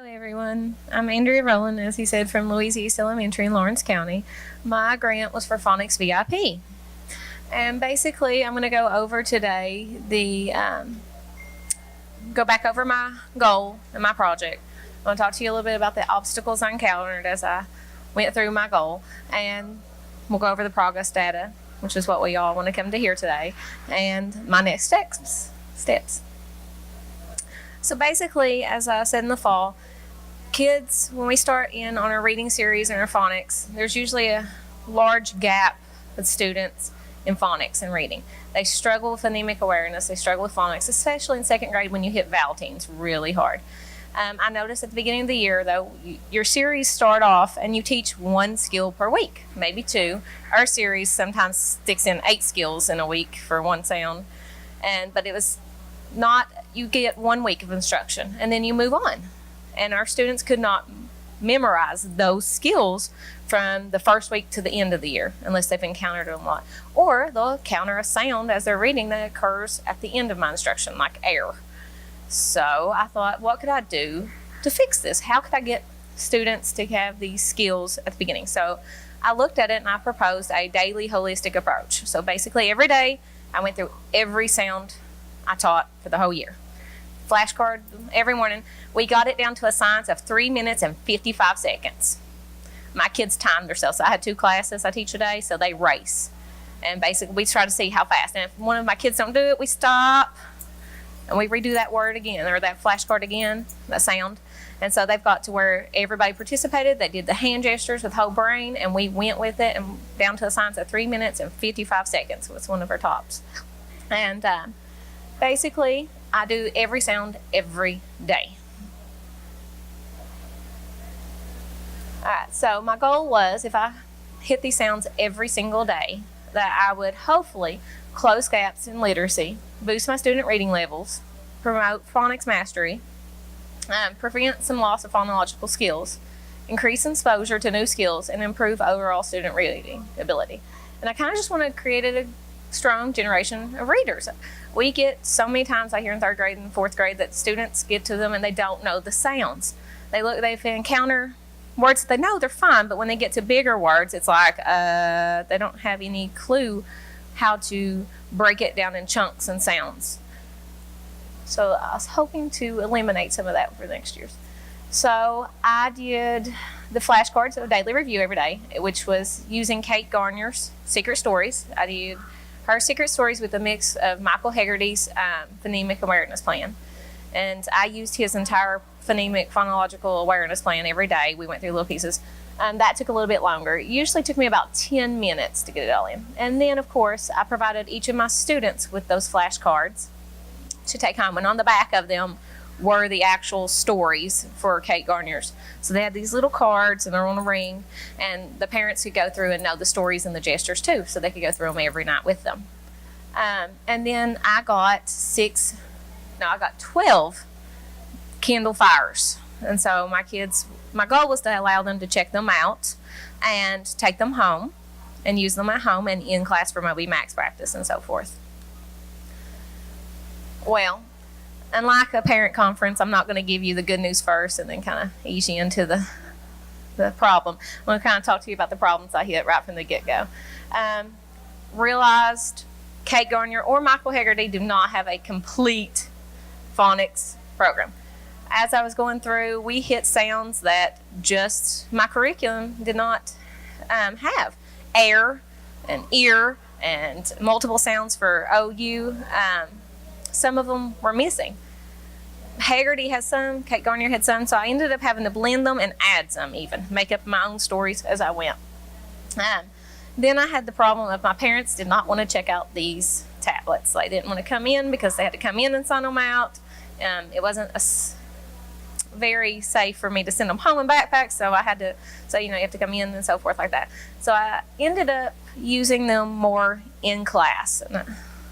Hello everyone, I'm Andrea Rowland, as he said, from Louise East Elementary in Lawrence County. My grant was for Phonics VIP. And basically I'm going to go over today go back over my goal and my project. I'm going to talk to you a little bit about the obstacles I encountered as I went through my goal, and we'll go over the progress data, which is what we all want to come to hear today, and my next steps. So basically, as I said in the fall, kids, when we start in on our reading series and our phonics, there's usually a large gap with students in phonics and reading. They struggle with phonemic awareness, they struggle with phonics, especially in second grade when you hit vowel teens really hard. I noticed at the beginning of the year, though, your series start off and you teach one skill per week, maybe two. Our series sometimes sticks in 8 skills in a week for one sound, but it was not, you get 1 week of instruction and then you move on. And our students could not memorize those skills from the first week to the end of the year unless they've encountered it a lot. Or they'll encounter a sound as they're reading that occurs at the end of my instruction, like air. So I thought, what could I do to fix this? How could I get students to have these skills at the beginning? So I looked at it and I proposed a daily holistic approach. So basically every day I went through every sound I taught for the whole year. Flashcard every morning. We got it down to a science of 3 minutes and 55 seconds. My kids timed themselves. So I had 2 classes I teach a day, so they race. And basically we try to see how fast. And if one of my kids don't do it, we stop and we redo that word again, or that flashcard again, that sound. And so they've got to where everybody participated. They did the hand gestures with whole brain, and we went with it and down to a science of 3 minutes and 55 seconds was one of our tops. And basically, I do every sound every day. Alright, so my goal was, if I hit these sounds every single day, that I would hopefully close gaps in literacy, boost my student reading levels, promote phonics mastery, prevent some loss of phonological skills, increase exposure to new skills, and improve overall student reading ability. And I kind of just want to create a strong generation of readers. We get so many times, I hear in 3rd grade and 4th grade, that students get to them and they don't know the sounds. They encounter words that they know, they're fine, but when they get to bigger words, it's like they don't have any clue how to break it down in chunks and sounds. So I was hoping to eliminate some of that for next year. So I did the flashcards of a daily review every day, which was using Kate Garner's Secret Stories. I did her Secret Stories with a mix of Michael Hegarty's phonemic awareness plan. And I used his entire phonemic phonological awareness plan every day. We went through little pieces. That took a little bit longer. It usually took me about 10 minutes to get it all in. And then, of course, I provided each of my students with those flashcards to take home. And on the back of them were the actual stories for Kate Garner's. So they had these little cards and they're on a ring, and the parents could go through and know the stories and the gestures too, so they could go through them every night with them. And then I got 12 Kindle Fires. And so my goal was to allow them to check them out and take them home and use them at home and in class for Moby Max practice and so forth. Well, unlike a parent conference, I'm not going to give you the good news first and then kind of ease you into the problem. I'm going to kind of talk to you about the problems I hit right from the get-go. Realized Kate Garner or Michael Hegarty do not have a complete phonics program. As I was going through, we hit sounds that just my curriculum did not have. Air and ear and multiple sounds for OU. Some of them were missing. Hegarty has some, Kate Garner had some, so I ended up having to blend them and add some even, make up my own stories as I went. Then I had the problem of my parents did not want to check out these tablets. They didn't want to come in because they had to come in and sign them out. It wasn't very safe for me to send them home in backpacks, so I had to say, you have to come in and so forth like that. So I ended up using them more in class.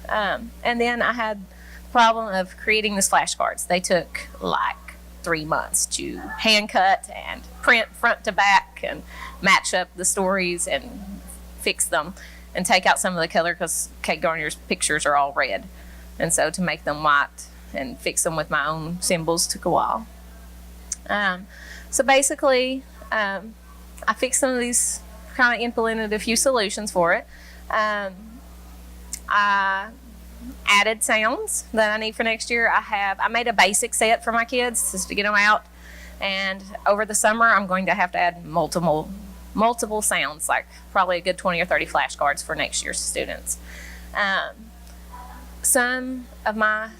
And then I had problem of creating these flashcards. They took like 3 months to hand cut and print front to back and match up the stories and fix them and take out some of the color because Kate Garner's pictures are all red. And so to make them white and fix them with my own symbols took a while. So basically, I fixed some of these, kind of implemented a few solutions for it. I added sounds that I need for next year. I made a basic set for my kids just to get them out. And over the summer, I'm going to have to add multiple sounds, like probably a good 20 or 30 flashcards for next year's students. Some of my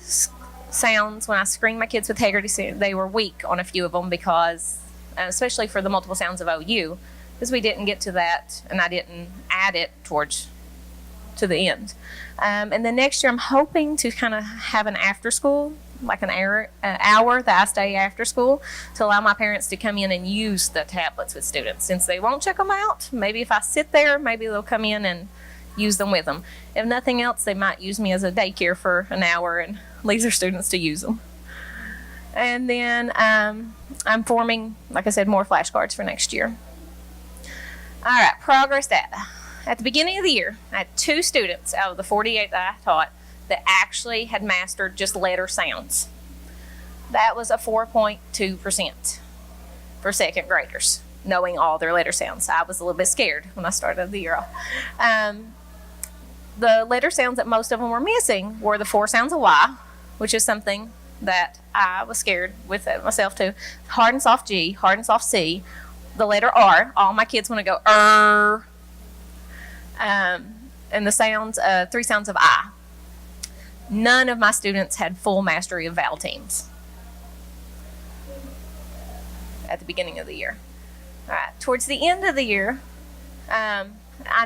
sounds, when I screened my kids with integrity, they were weak on a few of them because, especially for the multiple sounds of OU, because we didn't get to that and I didn't add it to the end. And then next year I'm hoping to kind of have an after school, like an hour that I stay after school to allow my parents to come in and use the tablets with students. Since they won't check them out, maybe if I sit there, maybe they'll come in and use them with them. If nothing else, they might use me as a daycare for an hour and leave their students to use them. And then I'm forming, like I said, more flashcards for next year. All right, progress data. At the beginning of the year, I had 2 students out of the 48 that I taught that actually had mastered just letter sounds. That was a 4.2% for second graders, knowing all their letter sounds. I was a little bit scared when I started the year off. The letter sounds that most of them were missing were the 4 sounds of Y, which is something that I was scared with myself too. Hard and soft G, hard and soft C. The letter R, all my kids want to go and the sounds, 3 sounds of I. None of my students had full mastery of vowel teams at the beginning of the year. All right, towards the end of the year, I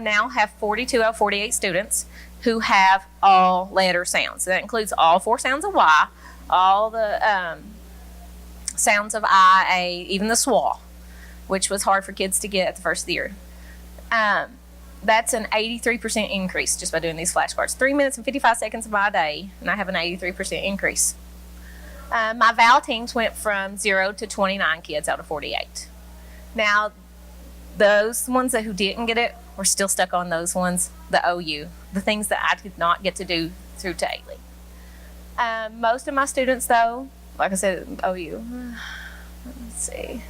now have 42 out of 48 students who have all letter sounds. So that includes all 4 sounds of Y, all the sounds of I, A, even the SWA, which was hard for kids to get at the first of the year. That's an 83% increase just by doing these flashcards. 3 minutes and 55 seconds of my day, and I have an 83% increase. My vowel teams went from 0 to 29 kids out of 48. Now, those ones who didn't get it were still stuck on those ones, the OU, the things that I did not get to do through Daily. Most of my students, though, like I said, OU, let's see.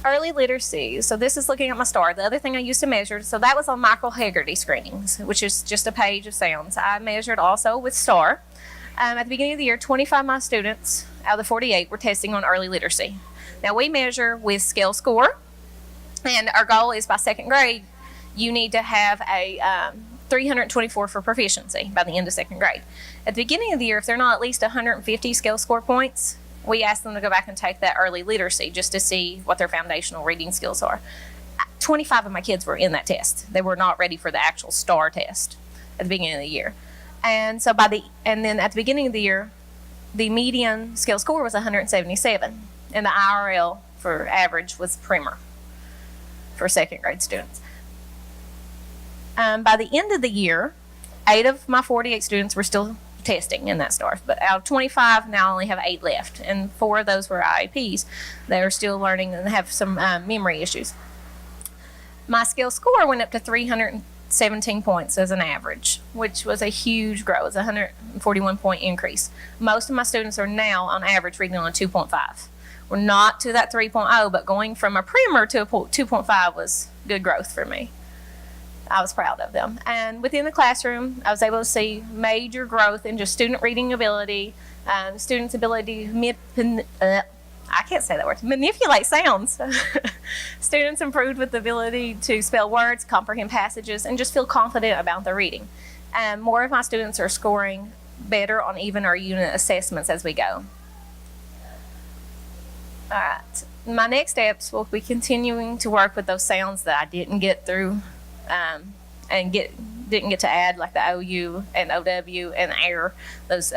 Early literacy. So this is looking at my STAR. The other thing I used to measure, so that was on micro-Hegarty screenings, which is just a page of sounds. I measured also with STAR. At the beginning of the year, 25 of my students out of the 48 were testing on early literacy. Now we measure with scale score, and our goal is by second grade, you need to have a 324 for proficiency by the end of second grade. At the beginning of the year, if they're not at least 150 scale score points, we ask them to go back and take that early literacy just to see what their foundational reading skills are. 25 of my kids were in that test. They were not ready for the actual STAR test at the beginning of the year. And so then at the beginning of the year, the median scale score was 177, and the IRL for average was primer for second grade students. By the end of the year, 8 of my 48 students were still testing in that STAR, but out of 25 now I only have 8 left, and 4 of those were IEPs. They are still learning and have some memory issues. My scale score went up to 317 points as an average, which was a huge growth. It's a 141 point increase. Most of my students are now on average reading on a 2.5. We're not to that 3.0, but going from a primer to a 2.5 was good growth for me. I was proud of them. And within the classroom, I was able to see major growth in just student reading ability, students' ability to I can't say that word, manipulate sounds. Students improved with the ability to spell words, comprehend passages, and just feel confident about their reading. And more of my students are scoring better on even our unit assessments as we go. All right. My next steps will be continuing to work with those sounds that I didn't get through and didn't get to add, like the OU and OW and air, those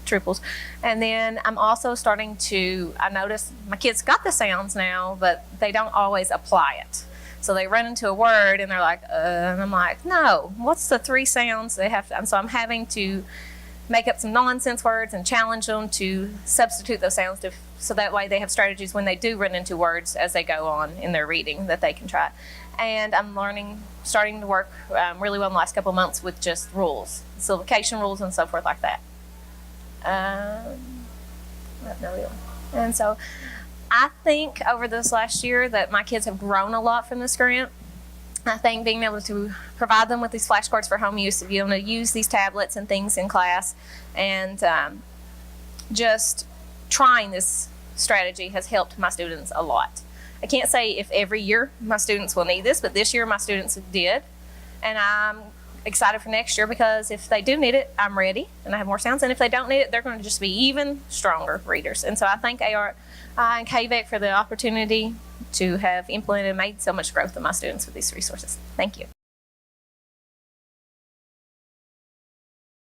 triples. And then I'm also starting to, I notice my kids got the sounds now, but they don't always apply it. So they run into a word and they're like, and I'm like, no, what's the 3 sounds they have to, and so I'm having to make up some nonsense words and challenge them to substitute those sounds so that way they have strategies when they do run into words as they go on in their reading that they can try. And I'm starting to work really well in the last couple of months with just rules, syllabication rules and so forth like that. No, And so I think over this last year that my kids have grown a lot from this grant. I think being able to provide them with these flashcards for home use, to be able to use these tablets and things in class, and just trying this strategy has helped my students a lot. I can't say if every year my students will need this, but this year my students did. And I'm excited for next year because if they do need it, I'm ready and I have more sounds. And if they don't need it, they're going to just be even stronger readers. And so I thank AR and KVEC for the opportunity to have implemented and made so much growth in my students with these resources. Thank you.